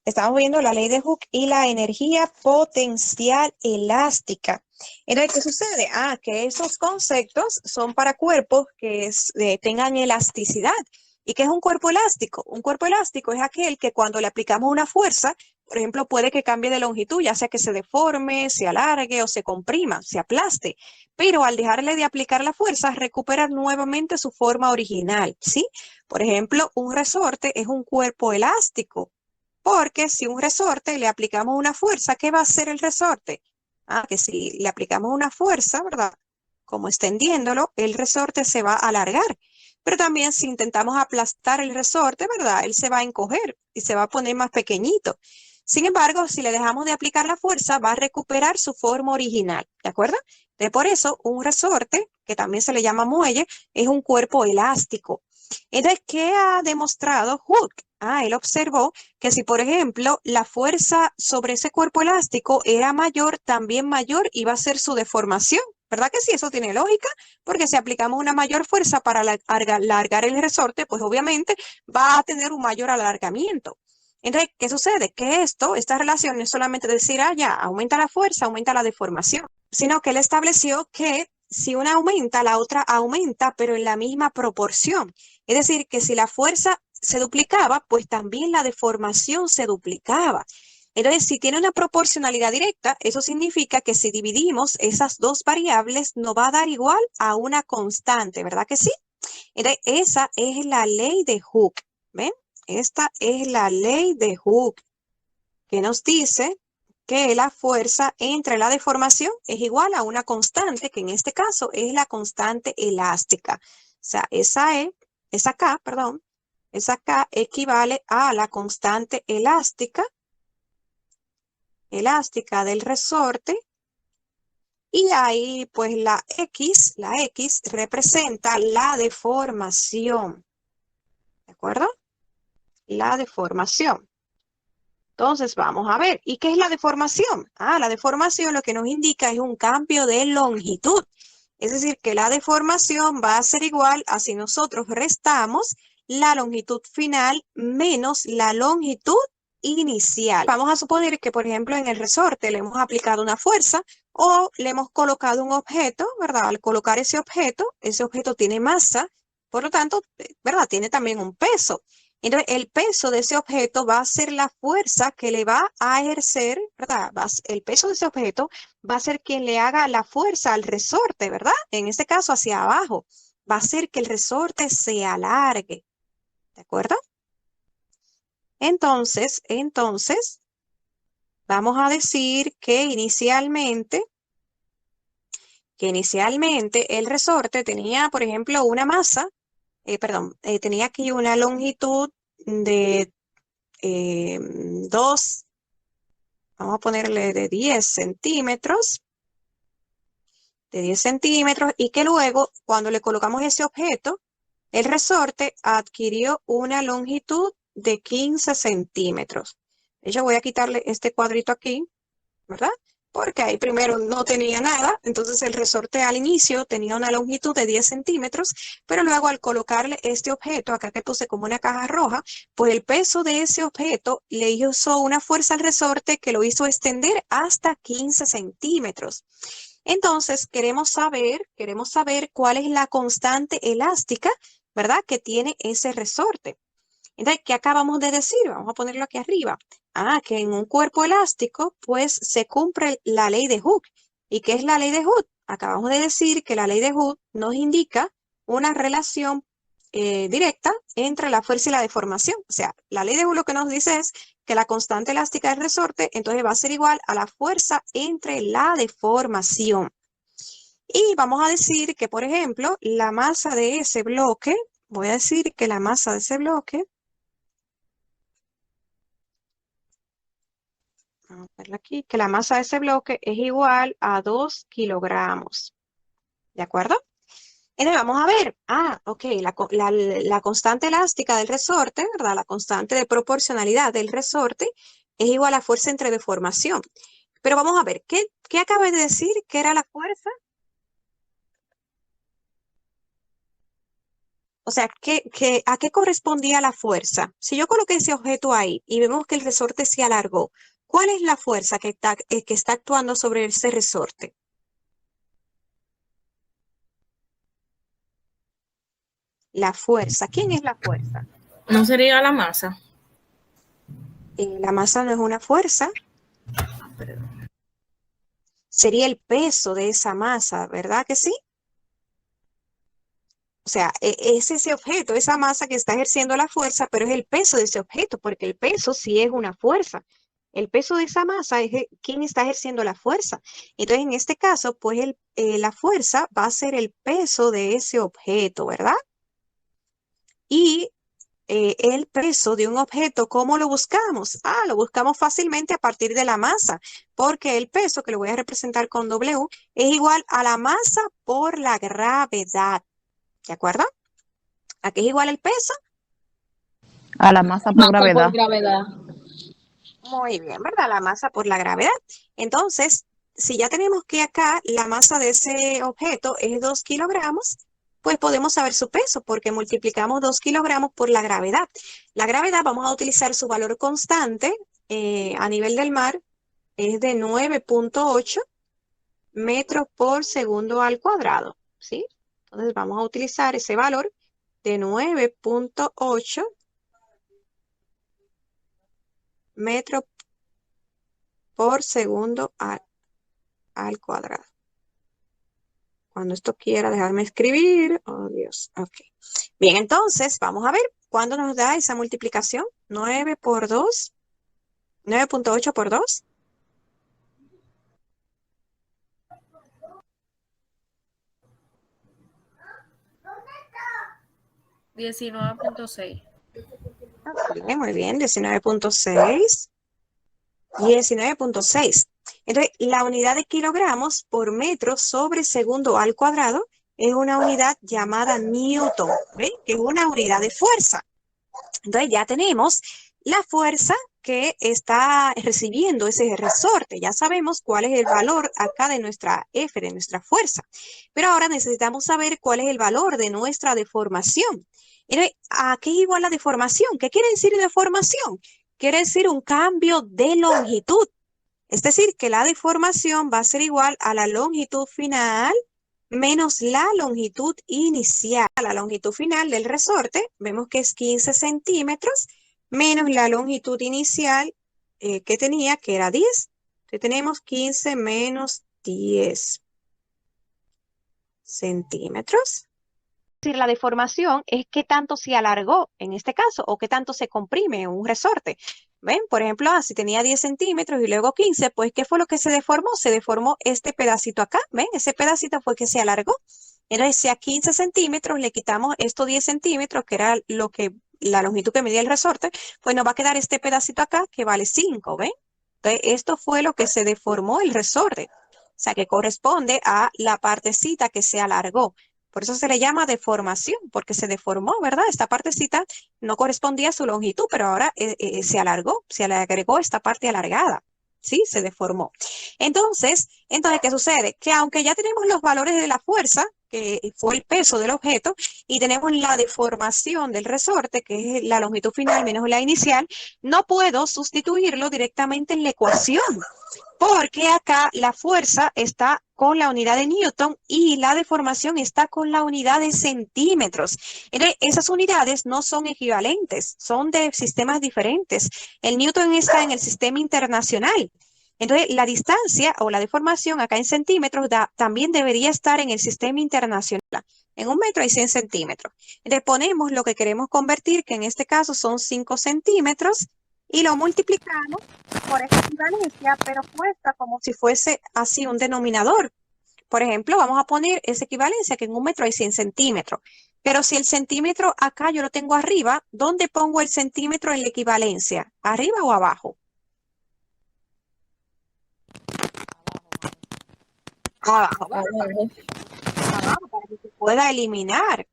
Estamos viendo la ley de Hooke y la energía potencial elástica. Entonces, ¿qué sucede? Que esos conceptos son para cuerpos que tengan elasticidad. ¿Y qué es un cuerpo elástico? Un cuerpo elástico es aquel que cuando le aplicamos una fuerza, por ejemplo, puede que cambie de longitud, ya sea que se deforme, se alargue o se comprima, se aplaste. Pero al dejarle de aplicar la fuerza, recupera nuevamente su forma original, ¿sí? Por ejemplo, un resorte es un cuerpo elástico. Porque si un resorte le aplicamos una fuerza, ¿qué va a hacer el resorte? Que si le aplicamos una fuerza, ¿verdad? Como extendiéndolo, el resorte se va a alargar. Pero también si intentamos aplastar el resorte, ¿verdad? Él se va a encoger y se va a poner más pequeñito. Sin embargo, si le dejamos de aplicar la fuerza, va a recuperar su forma original, ¿de acuerdo? Entonces, por eso, un resorte, que también se le llama muelle, es un cuerpo elástico. Entonces, ¿qué ha demostrado Hooke? Él observó que si, por ejemplo, la fuerza sobre ese cuerpo elástico era mayor, también mayor iba a ser su deformación. ¿Verdad que sí? Eso tiene lógica, porque si aplicamos una mayor fuerza para alargar el resorte, pues obviamente va a tener un mayor alargamiento. Entonces, ¿qué sucede? Que esta relación no es solamente decir, ya, aumenta la fuerza, aumenta la deformación, sino que él estableció que si una aumenta, la otra aumenta, pero en la misma proporción. Es decir, que si la fuerza se duplicaba, pues también la deformación se duplicaba. Entonces, si tiene una proporcionalidad directa, eso significa que si dividimos esas dos variables, nos va a dar igual a una constante, ¿verdad que sí? Entonces, esa es la ley de Hooke, ¿ven? Esta es la ley de Hooke, que nos dice que la fuerza entre la deformación es igual a una constante, que en este caso es la constante elástica. O sea, esa K equivale a la constante elástica del resorte. Y ahí, pues la X representa la deformación. ¿De acuerdo? La deformación. Entonces, vamos a ver. ¿Y qué es la deformación? La deformación lo que nos indica es un cambio de longitud. Es decir, que la deformación va a ser igual a si nosotros restamos la longitud final menos la longitud inicial. Vamos a suponer que, por ejemplo, en el resorte le hemos aplicado una fuerza o le hemos colocado un objeto, ¿verdad? Al colocar ese objeto tiene masa, por lo tanto, ¿verdad? Tiene también un peso. Entonces, el peso de ese objeto va a ser la fuerza que le va a ejercer, ¿verdad? El peso de ese objeto va a ser quien le haga la fuerza al resorte, ¿verdad? En este caso, hacia abajo. Va a ser que el resorte se alargue, ¿de acuerdo? Entonces, vamos a decir que inicialmente el resorte tenía, por ejemplo, una masa, tenía aquí una longitud de 2, vamos a ponerle de 10 centímetros, y que luego, cuando le colocamos ese objeto, el resorte adquirió una longitud de 15 centímetros. Yo voy a quitarle este cuadrito aquí, ¿verdad? Porque ahí primero no tenía nada, entonces el resorte al inicio tenía una longitud de 10 centímetros, pero luego al colocarle este objeto, acá que puse como una caja roja, pues el peso de ese objeto le hizo una fuerza al resorte que lo hizo extender hasta 15 centímetros. Entonces queremos saber cuál es la constante elástica, ¿verdad? Que tiene ese resorte. Entonces, ¿qué acabamos de decir? Vamos a ponerlo aquí arriba. Que en un cuerpo elástico, pues se cumple la ley de Hooke. ¿Y qué es la ley de Hooke? Acabamos de decir que la ley de Hooke nos indica una relación directa entre la fuerza y la deformación. O sea, la ley de Hooke lo que nos dice es que la constante elástica del resorte, entonces va a ser igual a la fuerza entre la deformación. Y vamos a decir que, por ejemplo, la masa de ese bloque, voy a decir que la masa de ese bloque, vamos a verla aquí, que la masa de ese bloque es igual a 2 kilogramos. ¿De acuerdo? Entonces vamos a ver. Ok, la constante elástica del resorte, ¿verdad? La constante de proporcionalidad del resorte es igual a fuerza entre deformación. Pero vamos a ver, ¿qué acabo de decir que era la fuerza? O sea, ¿a qué correspondía la fuerza? Si yo coloqué ese objeto ahí y vemos que el resorte se alargó, ¿cuál es la fuerza que está actuando sobre ese resorte? La fuerza. ¿Quién es la fuerza? ¿No sería la masa? La masa no es una fuerza, sería el peso de esa masa, ¿verdad que sí? O sea, es ese objeto, esa masa que está ejerciendo la fuerza, pero es el peso de ese objeto, porque el peso sí es una fuerza. El peso de esa masa es quien está ejerciendo la fuerza. Entonces, en este caso, pues la fuerza va a ser el peso de ese objeto, ¿verdad? Y el peso de un objeto, ¿cómo lo buscamos? Lo buscamos fácilmente a partir de la masa, porque el peso, que lo voy a representar con W, es igual a la masa por la gravedad. ¿De acuerdo? ¿A qué es igual el peso? A la masa por Masa por gravedad. gravedad. Muy bien, ¿verdad? La masa por la gravedad. Entonces, si ya tenemos que acá la masa de ese objeto es 2 kilogramos, pues podemos saber su peso porque multiplicamos 2 kilogramos por la gravedad. La gravedad vamos a utilizar su valor constante a nivel del mar, es de 9.8 metros por segundo al cuadrado, ¿sí? Entonces vamos a utilizar ese valor de 9.8 metros por segundo al cuadrado. Cuando esto quiera dejarme escribir, oh Dios, ok. Bien, entonces vamos a ver cuándo nos da esa multiplicación. 9 por 2, 9.8 por 2. 19.6. Muy bien, 19.6. 19.6. Entonces, la unidad de kilogramos por metro sobre segundo al cuadrado es una unidad llamada Newton, ¿ven? Que es una unidad de fuerza. Entonces ya tenemos la fuerza que está recibiendo ese resorte. Ya sabemos cuál es el valor acá de nuestra F, de nuestra fuerza. Pero ahora necesitamos saber cuál es el valor de nuestra deformación. Entonces, ¿a qué es igual la deformación? ¿Qué quiere decir deformación? Quiere decir un cambio de longitud. Es decir, que la deformación va a ser igual a la longitud final menos la longitud inicial. La longitud final del resorte, vemos que es 15 centímetros, menos la longitud inicial que tenía, que era 10. Entonces tenemos 15 menos 10 centímetros. Es decir, la deformación es qué tanto se alargó en este caso o qué tanto se comprime en un resorte. ¿Ven? Por ejemplo, si tenía 10 centímetros y luego 15, pues ¿qué fue lo que se deformó? Se deformó este pedacito acá. ¿Ven? Ese pedacito fue que se alargó. Entonces, si a 15 centímetros le quitamos estos 10 centímetros, que era la longitud que medía el resorte, pues nos va a quedar este pedacito acá que vale 5, ¿ven? Entonces, esto fue lo que se deformó el resorte. O sea, que corresponde a la partecita que se alargó. Por eso se le llama deformación, porque se deformó, ¿verdad? Esta partecita no correspondía a su longitud, pero ahora se alargó, se le agregó esta parte alargada. ¿Sí? Se deformó. Entonces, ¿qué sucede? Que aunque ya tenemos los valores de la fuerza, que fue el peso del objeto, y tenemos la deformación del resorte, que es la longitud final menos la inicial, no puedo sustituirlo directamente en la ecuación, porque acá la fuerza está con la unidad de Newton y la deformación está con la unidad de centímetros. Entonces, esas unidades no son equivalentes, son de sistemas diferentes. El Newton está en el sistema internacional. Entonces, la distancia o la deformación acá en centímetros también debería estar en el sistema internacional. En un metro hay 100 centímetros. Entonces, ponemos lo que queremos convertir, que en este caso son 5 centímetros, y lo multiplicamos por esta equivalencia, pero puesta como si fuese así un denominador. Por ejemplo, vamos a poner esa equivalencia, que en un metro hay 100 centímetros. Pero si el centímetro acá yo lo tengo arriba, ¿dónde pongo el centímetro en la equivalencia? ¿Arriba o abajo? Abajo, ¿verdad? Abajo, para que se pueda eliminar.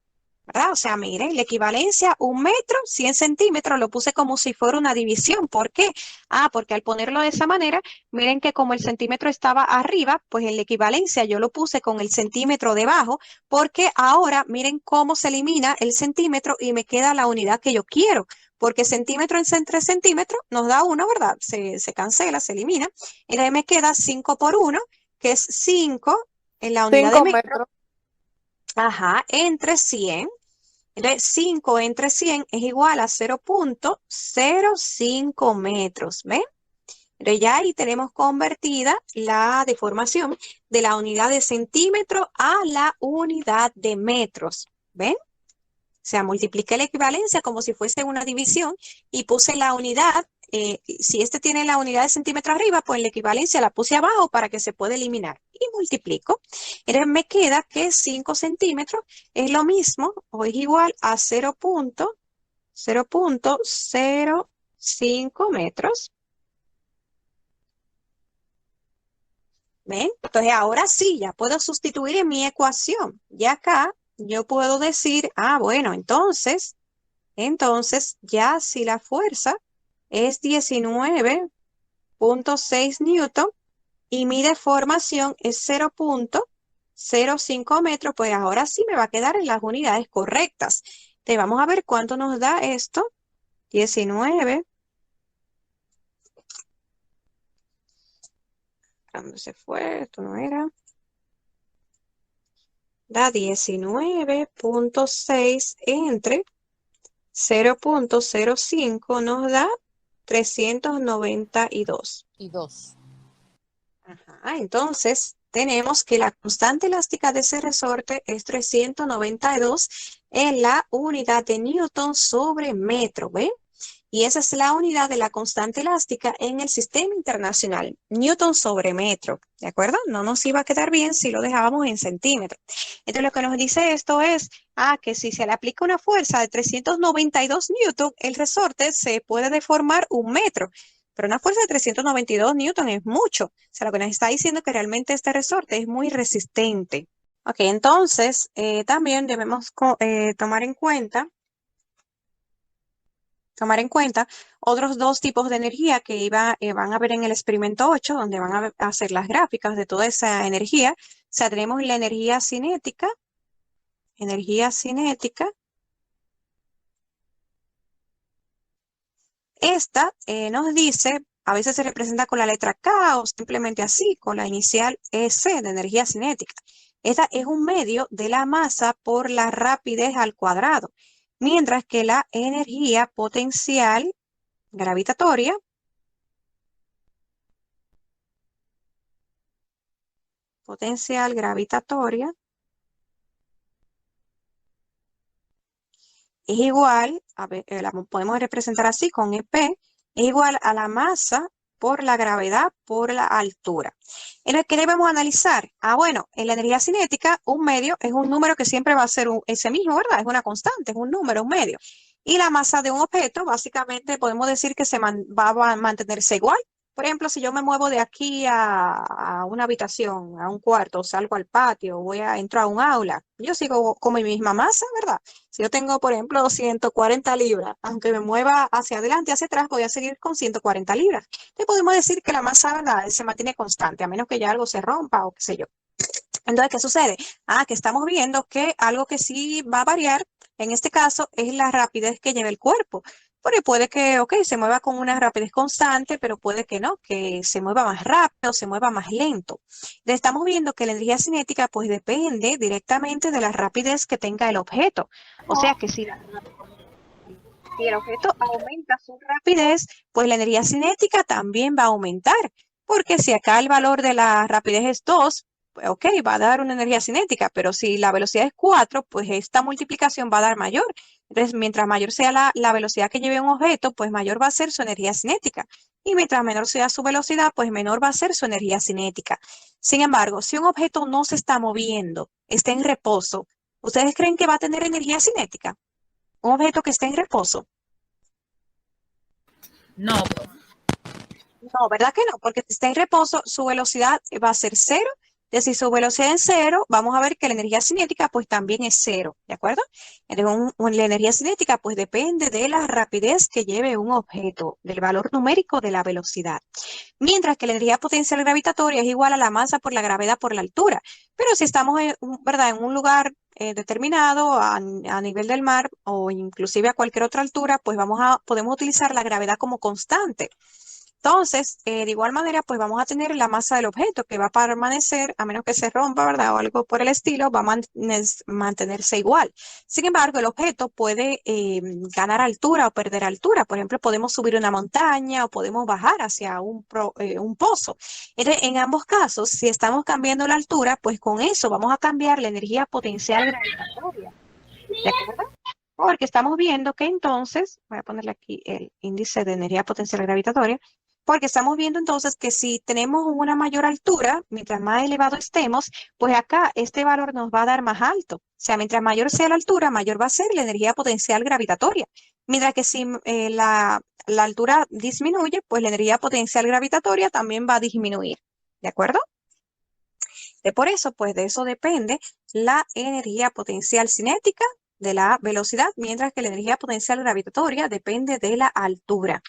¿verdad? O sea, miren, la equivalencia, 1 metro, 100 centímetros, lo puse como si fuera una división. ¿Por qué? Ah, porque al ponerlo de esa manera, miren que como el centímetro estaba arriba, pues en la equivalencia yo lo puse con el centímetro debajo, porque ahora miren cómo se elimina el centímetro y me queda la unidad que yo quiero. Porque centímetro entre centímetros nos da 1, ¿verdad? Se cancela, se elimina. Y de ahí me queda 5 por 1, que es 5 en la unidad de 5 metro. metros. Ajá, entre 100. Entonces, 5 entre 100 es igual a 0,05 metros. ¿Ven? Pero ya ahí tenemos convertida la deformación de la unidad de centímetro a la unidad de metros. ¿Ven? O sea, multipliqué la equivalencia como si fuese una división y puse la unidad. Si este tiene la unidad de centímetro arriba, pues la equivalencia la puse abajo para que se pueda eliminar. Y multiplico. Entonces me queda que 5 centímetros es lo mismo o es igual a 0,05 metros. ¿Ven? Entonces ahora sí, ya puedo sustituir en mi ecuación. Y acá yo puedo decir, bueno, entonces ya si la fuerza es 19,6 newton y mi deformación es 0,05 metros, pues ahora sí me va a quedar en las unidades correctas. Entonces vamos a ver cuánto nos da esto. 19. ¿Dónde se fue? Esto no era. Da 19,6 entre 0,05 nos da 392. Y 2. Ajá, entonces tenemos que la constante elástica de ese resorte es 392 en la unidad de Newton sobre metro, ¿ven? Y esa es la unidad de la constante elástica en el sistema internacional, Newton sobre metro, ¿de acuerdo? No nos iba a quedar bien si lo dejábamos en centímetros. Entonces lo que nos dice esto es, que si se le aplica una fuerza de 392 newton, el resorte se puede deformar 1 metro. Pero una fuerza de 392 newton es mucho. O sea, lo que nos está diciendo es que realmente este resorte es muy resistente. Ok, entonces también debemos tomar en cuenta otros dos tipos de energía que van a ver en el experimento 8, donde van a hacer las gráficas de toda esa energía. O sea, tenemos la energía cinética. Esta nos dice, a veces se representa con la letra K o simplemente así, con la inicial EC de energía cinética. Esta es un medio de la masa por la rapidez al cuadrado, mientras que la energía gravitatoria potencial gravitatoria es igual, la podemos representar así con EP, es igual a la masa por la gravedad por la altura. ¿En el que debemos analizar? Bueno, en la energía cinética, un medio es un número que siempre va a ser ese mismo, ¿verdad? Es una constante, es un número, un medio. Y la masa de un objeto, básicamente podemos decir que va a mantenerse igual. Por ejemplo, si yo me muevo de aquí a una habitación, a un cuarto, salgo al patio, entro a un aula, yo sigo con mi misma masa, ¿verdad? Si yo tengo, por ejemplo, 140 libras, aunque me mueva hacia adelante y hacia atrás, voy a seguir con 140 libras. Entonces podemos decir que la masa, ¿verdad?, se mantiene constante, a menos que ya algo se rompa o qué sé yo. Entonces, ¿qué sucede? Que estamos viendo que algo que sí va a variar, en este caso, es la rapidez que lleva el cuerpo. Porque puede que, se mueva con una rapidez constante, pero puede que no, que se mueva más rápido, se mueva más lento. Entonces, estamos viendo que la energía cinética, pues, depende directamente de la rapidez que tenga el objeto. O sea que si el objeto aumenta su rapidez, pues la energía cinética también va a aumentar. Porque si acá el valor de la rapidez es 2, pues, va a dar una energía cinética, pero si la velocidad es 4, pues esta multiplicación va a dar mayor. Entonces, mientras mayor sea la velocidad que lleve un objeto, pues mayor va a ser su energía cinética. Y mientras menor sea su velocidad, pues menor va a ser su energía cinética. Sin embargo, si un objeto no se está moviendo, está en reposo, ¿ustedes creen que va a tener energía cinética? Un objeto que esté en reposo. No, No, ¿verdad que no? Porque si está en reposo, su velocidad va a ser 0 Entonces, si su velocidad es cero, vamos a ver que la energía cinética pues también es cero, ¿de acuerdo? Entonces, la energía cinética pues depende de la rapidez que lleve un objeto, del valor numérico de la velocidad. Mientras que la energía potencial gravitatoria es igual a la masa por la gravedad por la altura. Pero si estamos ¿verdad? En un lugar determinado a nivel del mar o inclusive a cualquier otra altura, pues podemos utilizar la gravedad como constante. Entonces, de igual manera, pues vamos a tener la masa del objeto que va a permanecer, a menos que se rompa, ¿verdad? O algo por el estilo, va a mantenerse igual. Sin embargo, el objeto puede ganar altura o perder altura. Por ejemplo, podemos subir una montaña o podemos bajar hacia un pozo. Entonces, en ambos casos, si estamos cambiando la altura, pues con eso vamos a cambiar la energía potencial gravitatoria. ¿De acuerdo? Porque estamos viendo que entonces, voy a ponerle aquí el índice de energía potencial gravitatoria, porque estamos viendo entonces que si tenemos una mayor altura, mientras más elevado estemos, pues acá este valor nos va a dar más alto. O sea, mientras mayor sea la altura, mayor va a ser la energía potencial gravitatoria. Mientras que si la altura disminuye, pues la energía potencial gravitatoria también va a disminuir. ¿De acuerdo? Por eso, pues de eso depende la energía potencial cinética de la velocidad, mientras que la energía potencial gravitatoria depende de la altura.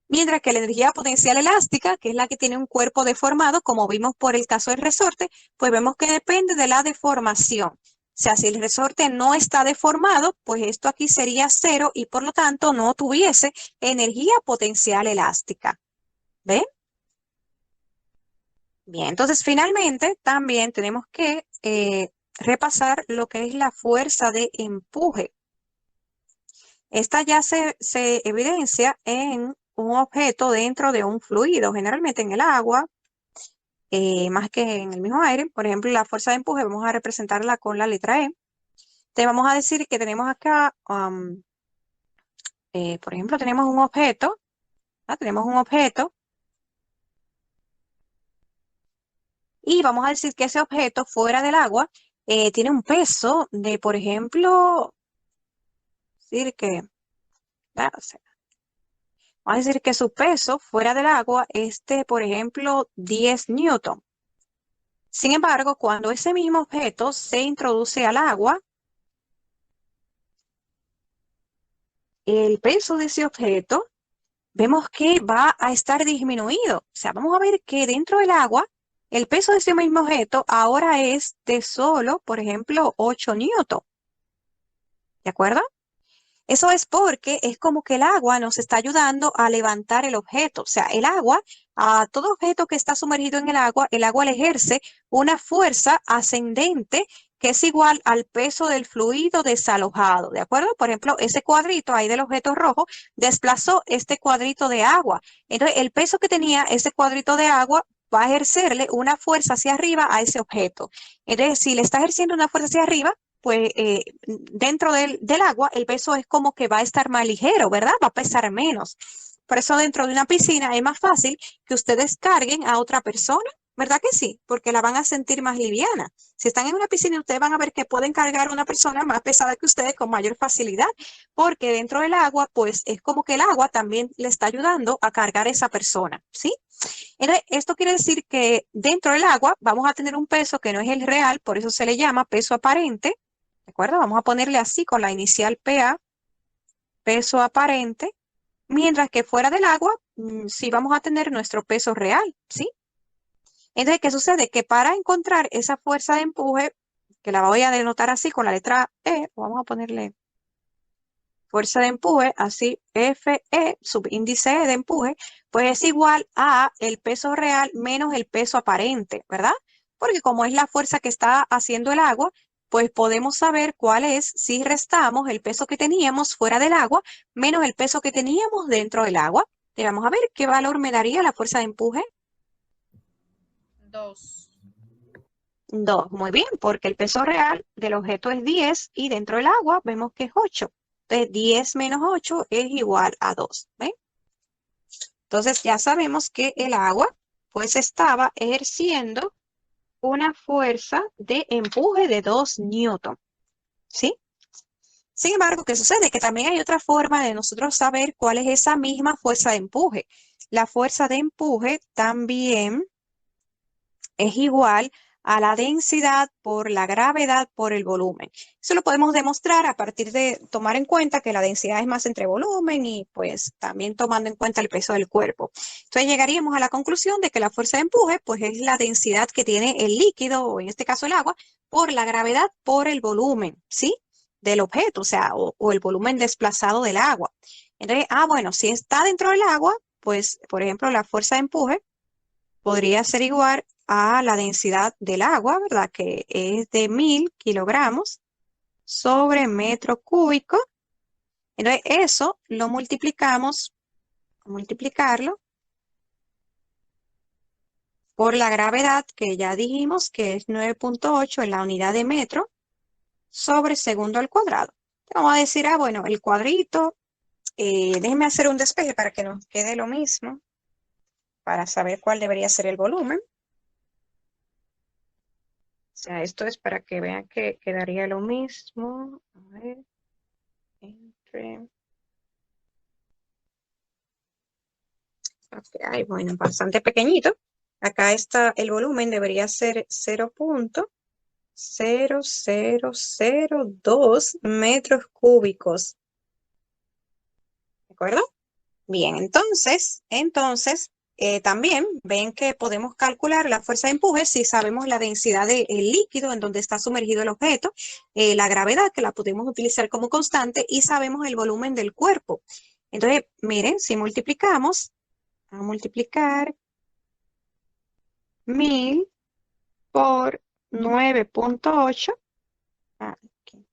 Mientras que la energía potencial elástica, que es la que tiene un cuerpo deformado, como vimos por el caso del resorte, pues vemos que depende de la deformación. O sea, si el resorte no está deformado, pues esto aquí sería cero y por lo tanto no tuviese energía potencial elástica. ¿Ven? Bien, entonces finalmente también tenemos que repasar lo que es la fuerza de empuje. Esta ya se evidencia en un objeto dentro de un fluido, generalmente en el agua, más que en el mismo aire. Por ejemplo, la fuerza de empuje vamos a representarla con la letra E. Entonces vamos a decir que tenemos acá, por ejemplo, tenemos un objeto, ¿no? Tenemos un objeto y vamos a decir que ese objeto fuera del agua tiene un peso de, por ejemplo, decir que, o sea, vamos a decir que su peso fuera del agua es de, por ejemplo, 10 newton. Sin embargo, cuando ese mismo objeto se introduce al agua, el peso de ese objeto vemos que va a estar disminuido. O sea, vamos a ver que dentro del agua, el peso de ese mismo objeto ahora es de solo, por ejemplo, 8 newton. ¿De acuerdo? Eso es porque es como que el agua nos está ayudando a levantar el objeto. O sea, el agua, a todo objeto que está sumergido en el agua le ejerce una fuerza ascendente que es igual al peso del fluido desalojado. ¿De acuerdo? Por ejemplo, ese cuadrito ahí del objeto rojo desplazó este cuadrito de agua. Entonces, el peso que tenía ese cuadrito de agua va a ejercerle una fuerza hacia arriba a ese objeto. Entonces, si le está ejerciendo una fuerza hacia arriba, pues dentro del agua el peso es como que va a estar más ligero, ¿verdad? Va a pesar menos. Por eso dentro de una piscina es más fácil que ustedes carguen a otra persona, ¿verdad que sí? Porque la van a sentir más liviana. Si están en una piscina, ustedes van a ver que pueden cargar a una persona más pesada que ustedes con mayor facilidad, porque dentro del agua, pues es como que el agua también le está ayudando a cargar a esa persona, ¿sí? Entonces, esto quiere decir que dentro del agua vamos a tener un peso que no es el real, por eso se le llama peso aparente. ¿De acuerdo? Vamos a ponerle así con la inicial PA, peso aparente, mientras que fuera del agua sí vamos a tener nuestro peso real, ¿sí? Entonces, ¿qué sucede? Que para encontrar esa fuerza de empuje, que la voy a denotar así con la letra E, vamos a ponerle fuerza de empuje, así FE, subíndice E de empuje, pues es igual a el peso real menos el peso aparente, ¿verdad? Porque como es la fuerza que está haciendo el agua, pues podemos saber cuál es si restamos el peso que teníamos fuera del agua menos el peso que teníamos dentro del agua. Y vamos a ver qué valor me daría la fuerza de empuje. 2. 2, muy bien, porque el peso real del objeto es 10 y dentro del agua vemos que es 8. Entonces, 10 menos 8 es igual a 2. ¿Ven? Entonces, ya sabemos que el agua pues estaba ejerciendo una fuerza de empuje de 2 newton. ¿Sí? Sin embargo, ¿qué sucede? Que también hay otra forma de nosotros saber cuál es esa misma fuerza de empuje. La fuerza de empuje también es igual a la densidad por la gravedad por el volumen. Eso lo podemos demostrar a partir de tomar en cuenta que la densidad es masa entre volumen y pues también tomando en cuenta el peso del cuerpo. Entonces llegaríamos a la conclusión de que la fuerza de empuje pues es la densidad que tiene el líquido, o en este caso el agua, por la gravedad por el volumen, ¿sí? Del objeto, o sea, o el volumen desplazado del agua. Entonces, bueno, si está dentro del agua, pues, por ejemplo, la fuerza de empuje podría ser igual a la densidad del agua, ¿verdad? Que es de 1000 kilogramos sobre metro cúbico. Entonces, eso lo multiplicamos, multiplicarlo por la gravedad, que ya dijimos que es 9.8 en la unidad de metro sobre segundo al cuadrado. Vamos a decir, bueno, el cuadrito, déjenme hacer un despeje para que nos quede lo mismo, para saber cuál debería ser el volumen. O sea, esto es para que vean que quedaría lo mismo. A ver, entre... Okay, bueno, bastante pequeñito. Acá está el volumen, debería ser 0.0002 metros cúbicos. ¿De acuerdo? Bien, entonces, también ven que podemos calcular la fuerza de empuje si sabemos la densidad del líquido en donde está sumergido el objeto, la gravedad, que la podemos utilizar como constante, y sabemos el volumen del cuerpo. Entonces, miren, si multiplicamos, a multiplicar 1000 por 9.8, aquí,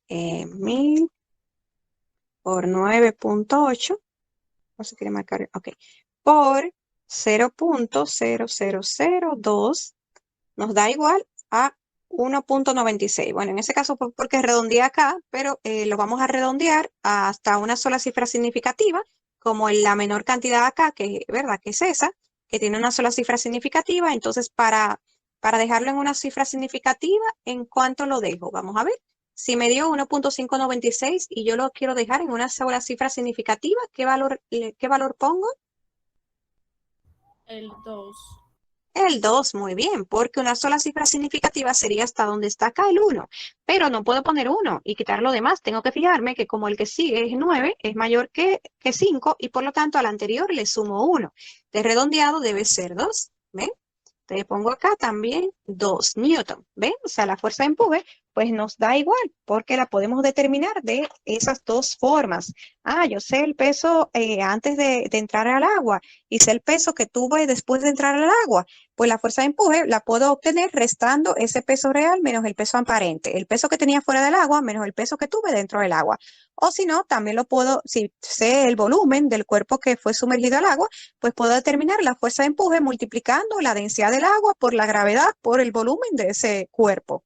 1000 por 9.8, no se quiere marcar, ok, por 0.0002 nos da igual a 1.96. Bueno, en ese caso porque redondeé acá, pero lo vamos a redondear hasta una sola cifra significativa, como en la menor cantidad acá, que, ¿verdad? Que es esa, que tiene una sola cifra significativa. Entonces, para dejarlo en una cifra significativa, ¿en cuánto lo dejo? Vamos a ver. Si me dio 1.596 y yo lo quiero dejar en una sola cifra significativa, ¿qué valor pongo? El 2. El 2, muy bien, porque una sola cifra significativa sería hasta donde está acá el 1, pero no puedo poner 1 y quitar lo demás. Tengo que fijarme que como el que sigue es 9, es mayor que 5 y por lo tanto al anterior le sumo 1. De redondeado debe ser 2, ¿ven? Te pongo acá también 2 newton, ¿ven? O sea, la fuerza de empuje pues nos da igual porque la podemos determinar de esas dos formas. Yo sé el peso antes de entrar al agua y sé el peso que tuve después de entrar al agua. Pues la fuerza de empuje la puedo obtener restando ese peso real menos el peso aparente. El peso que tenía fuera del agua menos el peso que tuve dentro del agua. O si no, también lo puedo, si sé el volumen del cuerpo que fue sumergido al agua, pues puedo determinar la fuerza de empuje multiplicando la densidad del agua por la gravedad por el volumen de ese cuerpo.